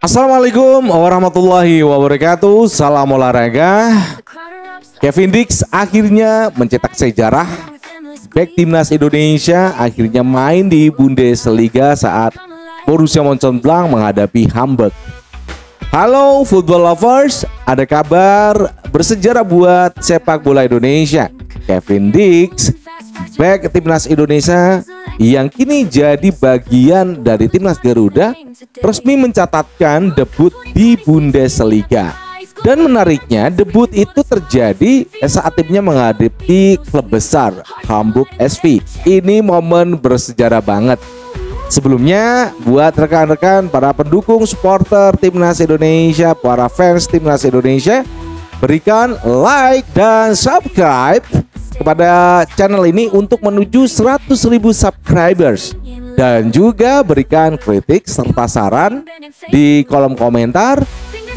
Assalamualaikum warahmatullahi wabarakatuh. Salam olahraga. Kevin Dix akhirnya mencetak sejarah. Bek timnas Indonesia akhirnya main di Bundesliga saat Borussia Mönchengladbach menghadapi Hamburg. Halo football lovers, ada kabar bersejarah buat sepak bola Indonesia. Kevin Dix, bek timnas Indonesia yang kini jadi bagian dari timnas Garuda, resmi mencatatkan debut di Bundesliga. Dan menariknya, debut itu terjadi saat timnya menghadapi klub besar Hamburg SV. Ini momen bersejarah banget. Sebelumnya, buat rekan-rekan para pendukung supporter timnas Indonesia, para fans timnas Indonesia, berikan like dan subscribe kepada channel ini untuk menuju 100.000 subscribers, dan juga berikan kritik serta saran di kolom komentar,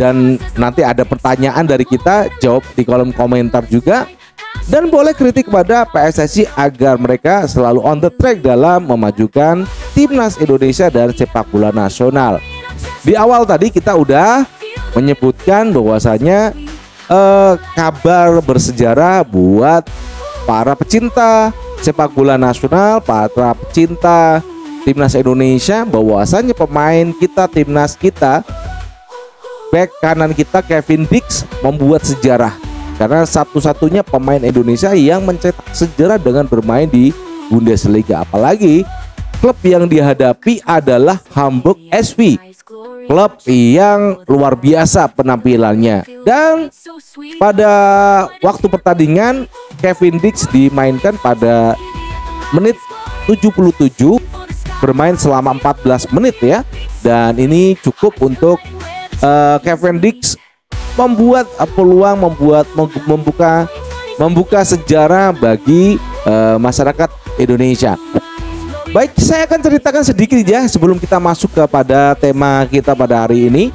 dan nanti ada pertanyaan dari kita, jawab di kolom komentar juga. Dan boleh kritik kepada PSSI agar mereka selalu on the track dalam memajukan timnas Indonesia dan sepak bola nasional. Di awal tadi kita udah menyebutkan bahwasanya kabar bersejarah buat para pecinta sepak bola nasional, para pecinta timnas Indonesia, bahwasannya pemain kita, timnas kita, bek kanan kita Kevin Dix membuat sejarah karena satu-satunya pemain Indonesia yang mencetak sejarah dengan bermain di Bundesliga. Apalagi klub yang dihadapi adalah Hamburg SV, klub yang luar biasa penampilannya. Dan pada waktu pertandingan Kevin Dix dimainkan pada menit 77, bermain selama 14 menit ya. Dan ini cukup untuk Kevin Dix membuat peluang, membuka sejarah bagi masyarakat Indonesia. Baik, saya akan ceritakan sedikit ya sebelum kita masuk kepada tema kita pada hari ini.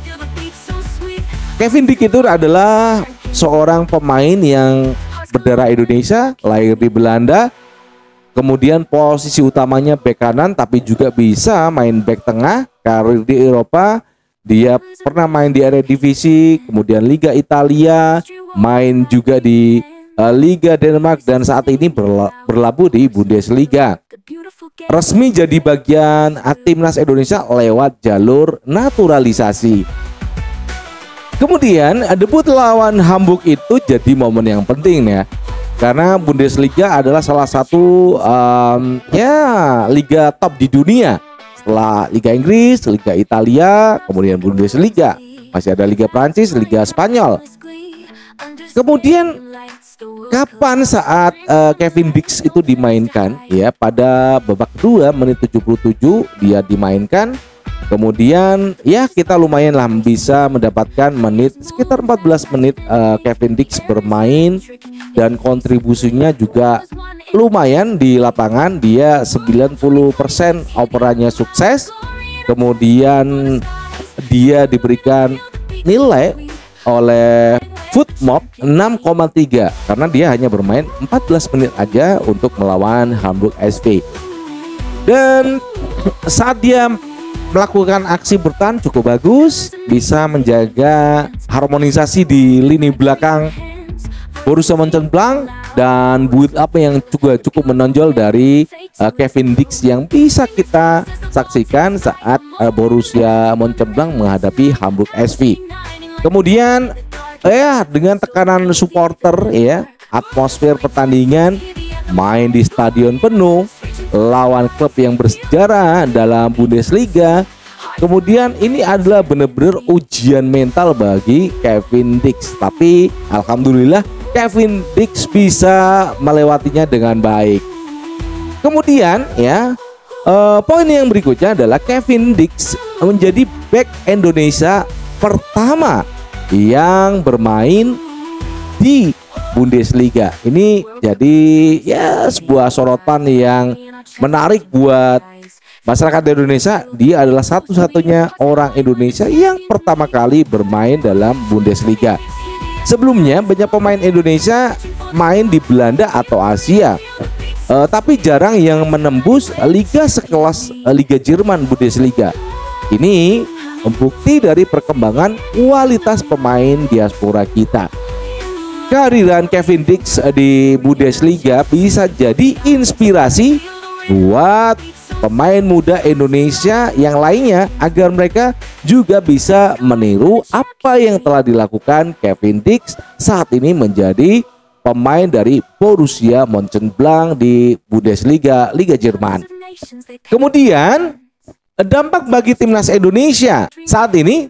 Kevin Dix itu adalah seorang pemain yang berdarah Indonesia, lahir di Belanda. Kemudian posisi utamanya bek kanan, tapi juga bisa main bek tengah. Karir di Eropa, dia pernah main di Eredivisie, kemudian Liga Italia, main juga di Liga Denmark, dan saat ini berlabuh di Bundesliga. Resmi jadi bagian timnas Indonesia lewat jalur naturalisasi. Kemudian debut lawan Hamburg itu jadi momen yang penting ya, karena Bundesliga adalah salah satu liga top di dunia. Setelah Liga Inggris, Liga Italia, kemudian Bundesliga, masih ada Liga Prancis, Liga Spanyol. Kemudian kapan saat Kevin Dix itu dimainkan ya, pada babak kedua menit 77 dia dimainkan. Kemudian ya kita lumayan lah bisa mendapatkan menit sekitar 14 menit Kevin Dix bermain, dan kontribusinya juga lumayan di lapangan. Dia 90% operannya sukses. Kemudian dia diberikan nilai oleh Footmob 6,3 karena dia hanya bermain 14 menit aja untuk melawan Hamburg SV. Dan saat dia melakukan aksi bertahan cukup bagus, bisa menjaga harmonisasi di lini belakang Borussia Mönchengladbach, dan build up yang juga cukup menonjol dari Kevin Dix yang bisa kita saksikan saat Borussia Mönchengladbach menghadapi Hamburg SV. Kemudian dengan tekanan supporter ya, atmosfer pertandingan, main di stadion penuh lawan klub yang bersejarah dalam Bundesliga. Kemudian ini adalah benar-benar ujian mental bagi Kevin Dix, tapi alhamdulillah Kevin Dix bisa melewatinya dengan baik. Kemudian ya, poin yang berikutnya adalah Kevin Dix menjadi bek Indonesia pertama yang bermain di Bundesliga. Ini jadi ya sebuah sorotan yang menarik buat masyarakat Indonesia. Dia adalah satu-satunya orang Indonesia yang pertama kali bermain dalam Bundesliga. Sebelumnya banyak pemain Indonesia main di Belanda atau Asia, tapi jarang yang menembus liga sekelas Liga Jerman Bundesliga. Ini membukti dari perkembangan kualitas pemain diaspora kita. Kehadiran Kevin Dix di Bundesliga bisa jadi inspirasi buat pemain muda Indonesia yang lainnya agar mereka juga bisa meniru apa yang telah dilakukan Kevin Dix saat ini menjadi pemain dari Borussia Mönchengladbach di Bundesliga, Liga Jerman. Kemudian dampak bagi timnas Indonesia. Saat ini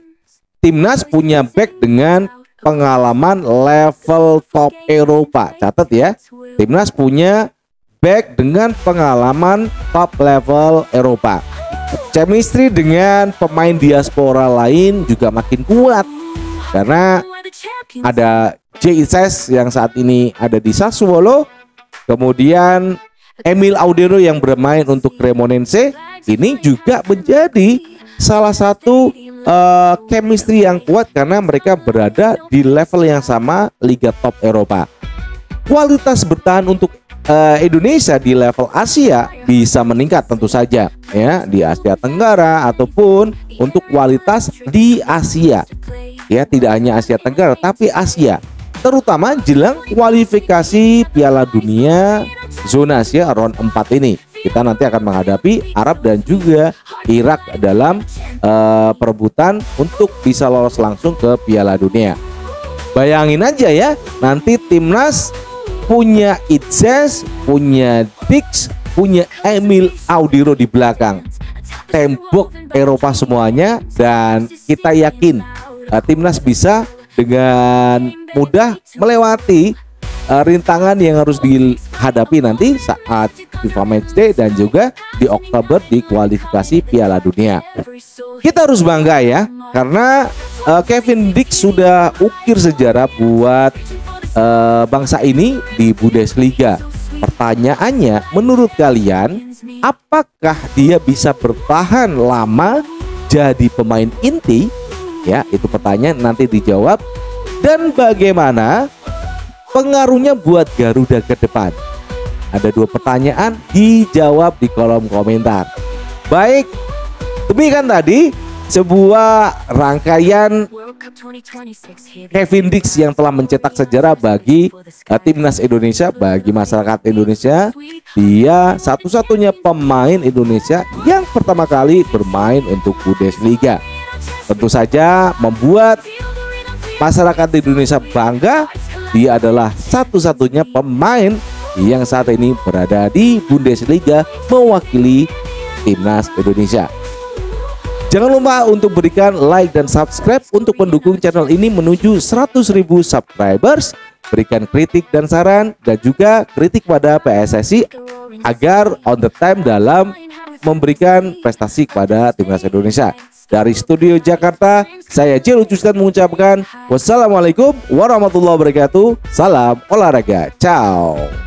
timnas punya back dengan pengalaman level top Eropa. Catat ya, timnas punya back dengan pengalaman top level Eropa. Chemistry dengan pemain diaspora lain juga makin kuat karena ada Jesus yang saat ini ada di Sassuolo, kemudian Emil Audero yang bermain untuk Cremonense. Ini juga menjadi salah satu chemistry yang kuat karena mereka berada di level yang sama Liga Top Eropa. Kualitas bertahan untuk Indonesia di level Asia bisa meningkat tentu saja ya, di Asia Tenggara ataupun untuk kualitas di Asia. Ya, tidak hanya Asia Tenggara tapi Asia, terutama jelang kualifikasi Piala Dunia zona Asia round 4 ini. Kita nanti akan menghadapi Arab dan juga Irak dalam perebutan untuk bisa lolos langsung ke Piala Dunia. Bayangin aja ya, nanti timnas punya Itzes, punya Dix, punya Emil Audero di belakang. Tembok Eropa semuanya, dan kita yakin timnas bisa dengan mudah melewati rintangan yang harus dihadapi nanti saat FIFA Matchday dan juga di Oktober di kualifikasi Piala Dunia. Kita harus bangga ya, karena Kevin Dix sudah ukir sejarah buat bangsa ini di Bundesliga. Pertanyaannya, menurut kalian, apakah dia bisa bertahan lama jadi pemain inti? Ya, itu pertanyaan nanti dijawab. Dan bagaimana pengaruhnya buat Garuda ke depan? Ada 2 pertanyaan, dijawab di kolom komentar. Baik, demikian tadi sebuah rangkaian Kevin Dix yang telah mencetak sejarah bagi timnas Indonesia, bagi masyarakat Indonesia. Dia satu-satunya pemain Indonesia yang pertama kali bermain untuk Bundesliga. Tentu saja membuat masyarakat Indonesia bangga. Dia adalah satu-satunya pemain yang saat ini berada di Bundesliga mewakili timnas Indonesia. Jangan lupa untuk berikan like dan subscribe untuk mendukung channel ini menuju 100.000 subscribers. Berikan kritik dan saran dan juga kritik pada PSSI agar on the time dalam memberikan prestasi kepada timnas Indonesia. Dari studio Jakarta, saya Jero Justan mengucapkan wassalamualaikum warahmatullahi wabarakatuh. Salam olahraga. Ciao.